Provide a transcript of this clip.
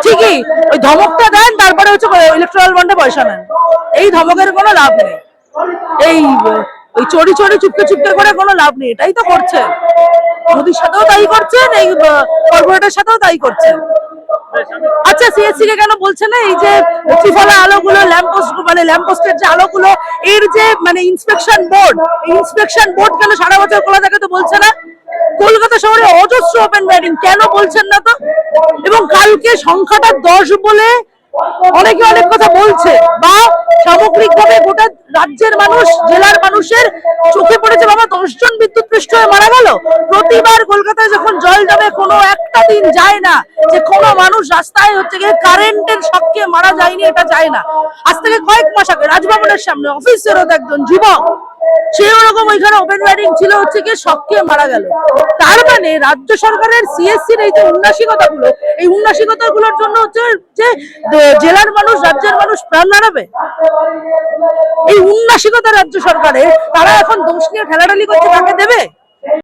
ঠিকই ওই ধমকটা দেন, তারপরে হচ্ছে ইলেকট্রাল বন্ডে পয়সা নেন। এই ধমকের কোনো লাভ নেই, এই ওই চড়ি চড়ি চুপকে চুপকে করে কোনো লাভ নেই। এটাই তো করছেন, মোদির সাথেও তাই করছেন, এই কর্পোরেটের সাথেও তাই করছেন। আচ্ছা, সিএসসি কে কেন বলছে না এই যে ত্রিফলা আলোগুলো, ল্যাম্পপোস্ট মানে ল্যাম্পপোস্টের যে আলোগুলো, এর যে মানে ইন্সপেকশন বোর্ড, এই ইন্সপেকশন বোর্ড কেন সারা বছর খোলা থাকে তো বলছে না? কলকাতা শহরে অজস্র ওপেন ব্যাটিং, কেন বলছেন না তো? এবং কালকে সংখ্যাটা 10 বলে অনেকে অনেক কথা বলছে, বা সামগ্রিকভাবে গোটা রাজ্যের মানুষ, জেলার মানুষের চোখে পড়েছে বাবা 10 জন বিদ্যুৎপৃষ্ট হয়ে মারা গেল। প্রতিবার কলকাতায় যখন জল জমে কোনো একটা দিন যায় না যে কোনো মানুষ রাস্তায় হচ্ছে গিয়ে কারেন্টের শকে মারা যায়নি, এটা যায় না। আজ থেকে কয়েক মাস আগে রাজভবনের সামনে অফিসের একজন যুবক, সে ওরকম ওইখানে ওপেন ব্যাটিং ছিল, হচ্ছে গিয়ে শকে মারা গেল। তার মানে রাজ্য সরকারের সিএসসির এই যে উন্নাসিকতাগুলো, এই উন্নাসিকতাগুলোর জন্য হচ্ছে যে জেলার মানুষ, রাজ্যের মানুষ প্রাণ হারাবে। এই উন্নাসিকতা রাজ্য সরকারের, তারা এখন দোষ নিয়ে ঠেলাঠালি করছে, তাকে দেবে?